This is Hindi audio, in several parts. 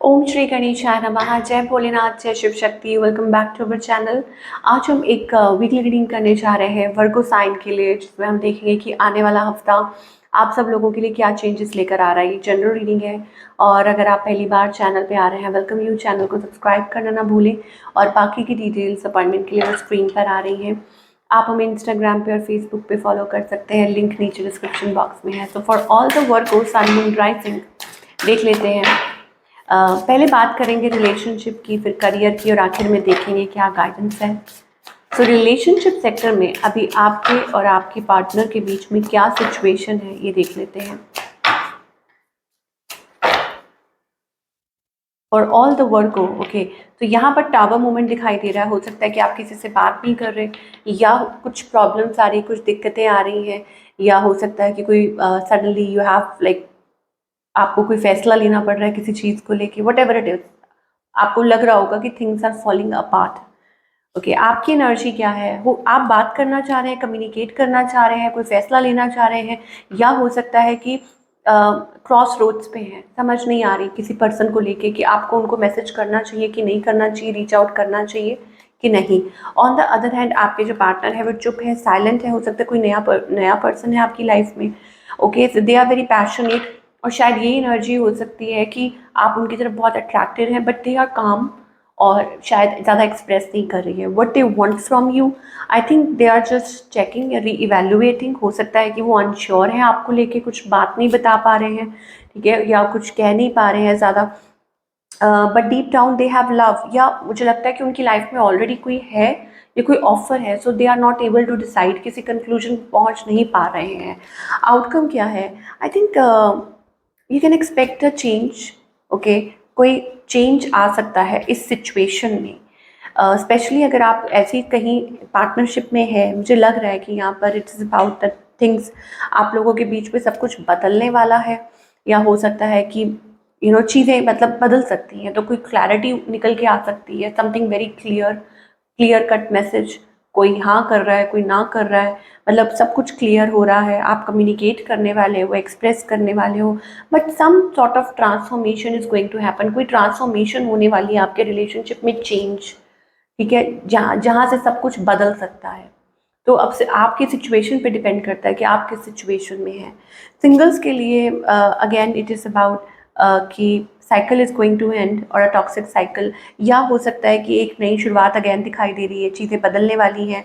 ओम श्री गणेशाय नमः। जय भोलेनाथ, जय Shiv Shakti. Welcome back to our channel. आज हम एक वीकली रीडिंग करने जा रहे हैं वर्गो साइन के लिए, जिसमें हम देखेंगे कि आने वाला हफ्ता आप सब लोगों के लिए क्या चेंजेस लेकर आ रहा है। ये जनरल रीडिंग है और अगर आप पहली बार चैनल पे आ रहे हैं, वेलकम यू। चैनल को सब्सक्राइब करना ना भूलें और बाकी की डिटेल्स अपॉइंटमेंट के लिए वो स्क्रीन पर आ रही हैं। आप हमें इंस्टाग्राम पे और फेसबुक पे फॉलो कर सकते हैं, लिंक नीचे डिस्क्रिप्शन बॉक्स में है। So for all the Virgo sun moon rising देख लेते हैं। पहले बात करेंगे रिलेशनशिप की, फिर करियर की और आखिर में देखेंगे क्या गाइडेंस है। तो रिलेशनशिप सेक्टर में अभी आपके और आपके पार्टनर के बीच में क्या सिचुएशन है, ये देख लेते हैं। और ऑल द वर्गो ओके, तो यहाँ पर टावर मूवमेंट दिखाई दे रहा है। हो सकता है कि आप किसी से बात नहीं कर रहे, या कुछ प्रॉब्लम्स आ रही, कुछ दिक्कतें आ रही हैं, या हो सकता है कि कोई सडनली यू हैव लाइक आपको कोई फैसला लेना पड़ रहा है किसी चीज़ को लेके, वट एवर इट इज। आपको लग रहा होगा कि things are falling apart. Okay, आपकी एनर्जी क्या है? वो आप बात करना चाह रहे हैं, कम्युनिकेट करना चाह रहे हैं, कोई फैसला लेना चाह रहे हैं, या हो सकता है कि क्रॉस रोड्स पे हैं, समझ नहीं आ रही किसी पर्सन को लेके कि आपको उनको मैसेज करना चाहिए कि नहीं करना चाहिए, रीच आउट करना चाहिए कि नहीं। ऑन द अदर हैंड आपके जो पार्टनर है वो चुप है, साइलेंट है। हो सकता है कोई नया पर्सन है आपकी लाइफ में। Okay, so they are very passionate, और शायद ये एनर्जी हो सकती है कि आप उनकी तरफ बहुत अट्रैक्टेड हैं, बट दे आर काम और शायद ज़्यादा एक्सप्रेस नहीं कर रही है what they want from you. I think they are just checking या री इवेल्युएटिंग। हो सकता है कि वो अनश्योर हैं आपको लेके, कुछ बात नहीं बता पा रहे हैं, ठीक है, या कुछ कह नहीं पा रहे हैं ज़्यादा, but deep down they have love. या मुझे लगता है कि उनकी लाइफ में ऑलरेडी कोई है या कोई ऑफर है, so they are not able to decide, किसी कंक्लूजन पहुंच नहीं पा रहे हैं। आउटकम क्या है? I think you can expect a change. Okay, कोई चेंज आ सकता है इस सिचुएशन में, स्पेशली अगर आप ऐसी कहीं पार्टनरशिप में है। मुझे लग रहा है कि यहाँ पर इट्स अबाउट द थिंग्स, आप लोगों के बीच में सब कुछ बदलने वाला है, या हो सकता है कि चीज़ें मतलब बदल सकती हैं, तो कोई क्लैरिटी निकल के आ सकती है, something very clear cut message. कोई हाँ कर रहा है, कोई ना कर रहा है, मतलब सब कुछ क्लियर हो रहा है। आप कम्युनिकेट करने वाले हो, एक्सप्रेस करने वाले हो, but some sort of transformation is going to happen. कोई ट्रांसफॉर्मेशन होने वाली है आपके रिलेशनशिप में, चेंज, ठीक है, जहाँ जहाँ से सब कुछ बदल सकता है। तो अब से आपकी सिचुएशन पे डिपेंड करता है कि आप किस सिचुएशन में हैं। सिंगल्स के लिए अगेन इट इज़ अबाउट कि cycle is going to end और अ टॉक्सिक साइकिल, या हो सकता है कि एक नई शुरुआत अगेन दिखाई दे रही है, चीज़ें बदलने वाली हैं।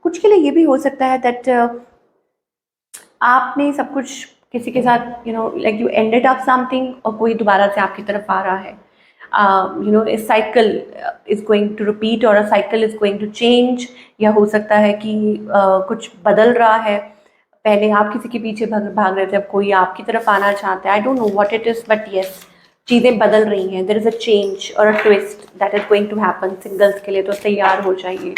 कुछ के लिए ये भी हो सकता है दैट आपने सब कुछ किसी के साथ like you ended up something, और कोई दोबारा से आपकी तरफ आ रहा है। A cycle is going to repeat or a cycle is going to change, या हो सकता है कि कुछ बदल रहा है। पहले आप किसी के पीछे भाग रहे थे, अब कोई आपकी तरफ आना चाहता है। I don't know what it is, but yes, चीज़ें बदल रही हैं। देयर इज़ अ चेंज और a twist that is going to happen. Singles के लिए तो तैयार हो जाइए।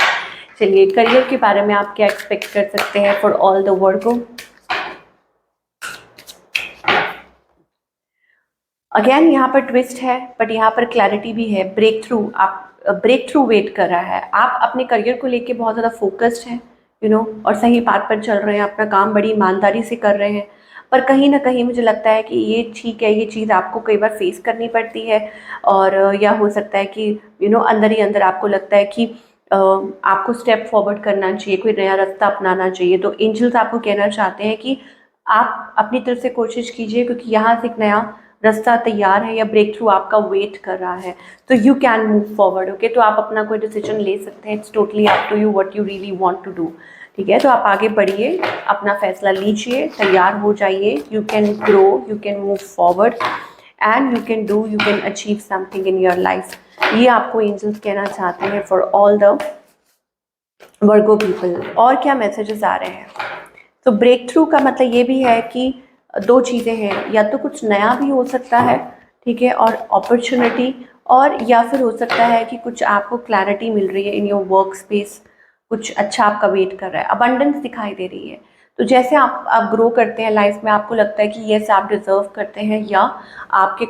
चलिए, करियर के बारे में आप क्या एक्सपेक्ट कर सकते हैं for all the Virgo. Again यहाँ पर ट्विस्ट है, बट यहाँ पर क्लैरिटी भी है। ब्रेक थ्रू, आप ब्रेक थ्रू वेट कर रहा है। आप अपने करियर को लेके बहुत ज़्यादा फोकस्ड हैं, और सही बात पर चल रहे हैं, अपना काम बड़ी ईमानदारी से कर रहे हैं। पर कहीं ना कहीं मुझे लगता है कि ये ठीक है, ये चीज़ आपको कई बार फेस करनी पड़ती है। और या हो सकता है कि अंदर ही अंदर आपको लगता है कि आपको स्टेप फॉरवर्ड करना चाहिए, कोई नया रास्ता अपनाना चाहिए। तो एंजल्स आपको कहना चाहते हैं कि आप अपनी तरफ से कोशिश कीजिए, क्योंकि यहाँ से एक नया रास्ता तैयार है, या ब्रेक थ्रू आपका वेट कर रहा है। तो you can move forward. Okay, तो आप अपना कोई डिसीजन ले सकते हैं। It's totally up to you what you really want to do. ठीक है, तो आप आगे बढ़िए, अपना फैसला लीजिए, तैयार हो जाइए। You can grow, you can move forward and you can achieve something in your life. ये आपको एंजल्स कहना चाहते हैं for all the Virgo people. और क्या मैसेजेस आ रहे हैं? तो ब्रेक थ्रू का मतलब ये भी है कि दो चीज़ें हैं, या तो कुछ नया भी हो सकता है, ठीक है, और अपॉर्चुनिटी, और या फिर हो सकता है कि कुछ आपको क्लैरिटी मिल रही है इन योर वर्क स्पेस, कुछ अच्छा आपका वेट कर रहा है, अबंडेंस दिखाई दे रही है। तो जैसे आप ग्रो करते हैं लाइफ में, आपको लगता है कि येस आप डिजर्व करते हैं, या आपके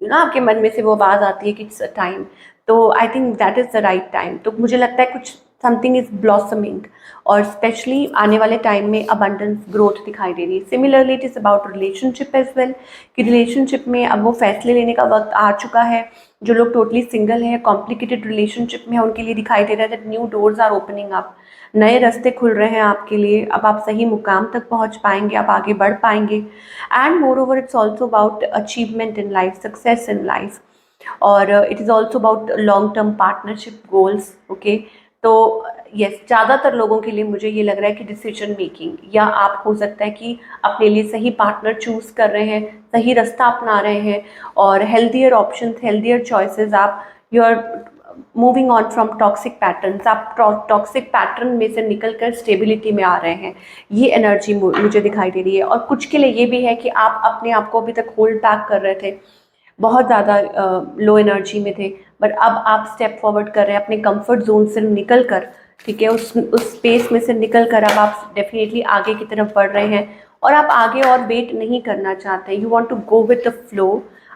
आपके मन में से वो आवाज़ आती है कि इट्स अ टाइम। तो I think that is the right time. तो मुझे लगता है कुछ समथिंग इज ब्लॉसमिंग, और स्पेशली आने वाले टाइम में अबंडेंस ग्रोथ दिखाई दे रही है। Similarly it is about relationship as well, कि रिलेशनशिप में अब वो फैसले लेने का वक्त आ चुका है। जो लोग टोटली सिंगल हैं, कॉम्प्लिकेटेड रिलेशनशिप में है, उनके लिए दिखाई दे रहा है that new doors are opening up, नए रास्ते खुल रहे हैं आपके लिए। अब आप सही मुकाम तक पहुंच पाएंगे, आप आगे बढ़ पाएंगे। And moreover it's also about achievement in life, success in life, और it is also about long term partnership goals. Okay, तो यस, ज़्यादातर लोगों के लिए मुझे ये लग रहा है कि डिसीजन मेकिंग, या आप हो सकता है कि अपने लिए सही पार्टनर चूज़ कर रहे हैं, सही रास्ता अपना रहे हैं, और हेल्दियर ऑप्शंस, हेल्दियर चॉइसेस, आप you are moving on from toxic patterns, आप टॉक्सिक पैटर्न में से निकल कर स्टेबिलिटी में आ रहे हैं। ये एनर्जी मुझे दिखाई दे रही है। और कुछ के लिए ये भी है कि आप अपने आप को अभी तक होल्ड बैक कर रहे थे, बहुत ज़्यादा लो एनर्जी में थे, बट अब आप स्टेप फॉरवर्ड कर रहे हैं अपने कंफर्ट जोन से निकल कर, ठीक है, उस स्पेस में से निकल कर अब आप डेफिनेटली आगे की तरफ बढ़ रहे हैं, और आप आगे और वेट नहीं करना चाहते, you want to go with the flow.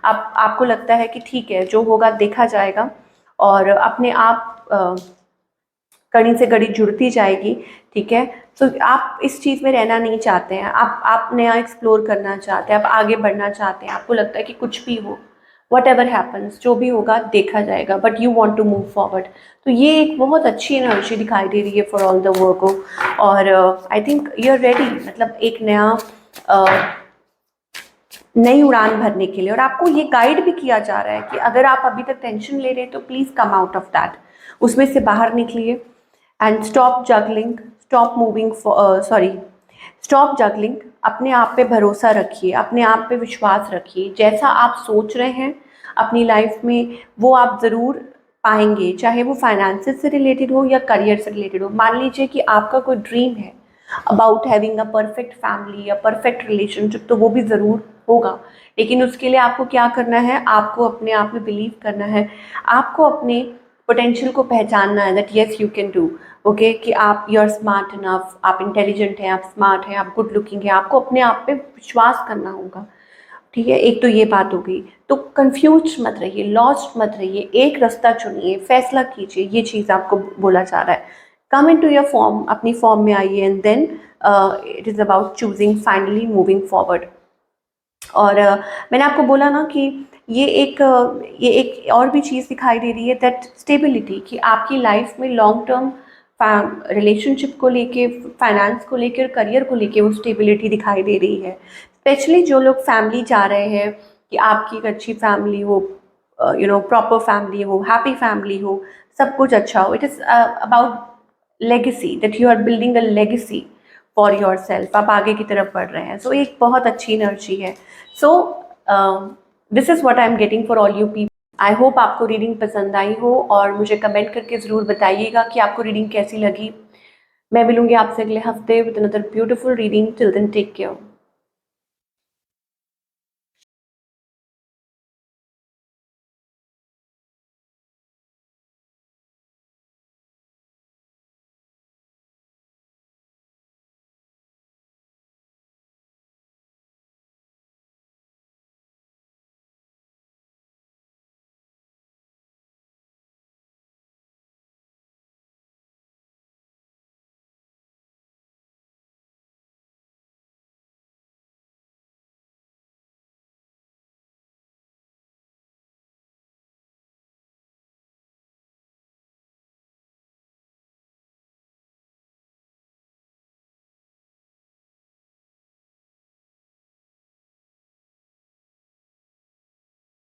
आपको लगता है कि ठीक है, जो होगा देखा जाएगा, और अपने आप कड़ी से कड़ी जुड़ती जाएगी, ठीक है। तो आप इस चीज़ में रहना नहीं चाहते हैं, आप नया एक्सप्लोर करना चाहते हैं, आप आगे बढ़ना चाहते हैं, आपको लगता है कि कुछ भी हो, वट एवर हैपन्स, जो भी होगा देखा जाएगा, but you want to move forward. तो ये एक बहुत अच्छी एनर्जी दिखाई दे रही है फॉर ऑल द वर्क, और I think you are ready, मतलब एक नया नई उड़ान भरने के लिए। और आपको ये गाइड भी किया जा रहा है कि अगर आप अभी तक टेंशन ले रहे हैं तो please come out of that, उसमें से बाहर निकलिए, and stop juggling, stop moving, stop juggling. अपने आप पे भरोसा रखिए, अपने आप पे विश्वास रखिए, जैसा आप सोच रहे हैं अपनी लाइफ में वो आप ज़रूर पाएंगे, चाहे वो फाइनेंसेस से रिलेटेड हो या करियर से रिलेटेड हो। मान लीजिए कि आपका कोई ड्रीम है about having a perfect family या परफेक्ट रिलेशनशिप, तो वो भी ज़रूर होगा, लेकिन उसके लिए आपको क्या करना है, आपको अपने आप में बिलीव करना है, आपको अपने पोटेंशियल को पहचानना है, that yes you can do. Okay, कि आप यू आर स्मार्ट इनफ, आप इंटेलिजेंट हैं, आप स्मार्ट हैं, आप गुड लुकिंग हैं, आपको अपने आप पे विश्वास करना होगा, ठीक है। एक तो ये बात हो गई। तो कंफ्यूज मत रहिए, लॉस्ट मत रहिए, एक रास्ता चुनिए, फैसला कीजिए, ये चीज़ आपको बोला जा रहा है। Come in to your form, अपनी फॉर्म में आइए, and then it is about choosing, finally moving forward. और मैंने आपको बोला ना कि ये एक और भी चीज़ दिखाई दे रही है, दैट स्टेबिलिटी, कि आपकी लाइफ में लॉन्ग टर्म रिलेशनशिप को लेके, फाइनेंस को लेकर, करियर को लेके वो स्टेबिलिटी दिखाई दे रही है। स्पेशली जो लोग फैमिली चाह रहे हैं कि आपकी एक अच्छी फैमिली हो, प्रॉपर फैमिली हो, हैप्पी फैमिली हो, सब कुछ अच्छा हो। It is about legacy, that you are building a legacy for yourself, आप आगे की तरफ बढ़ रहे हैं। सो एक बहुत अच्छी एनर्जी है। So this is what I am getting for all you people. I hope आपको रीडिंग पसंद आई हो, और मुझे कमेंट करके ज़रूर बताइएगा कि आपको रीडिंग कैसी लगी। मैं मिलूंगी आपसे अगले हफ्ते with another beautiful reading. Till then take care.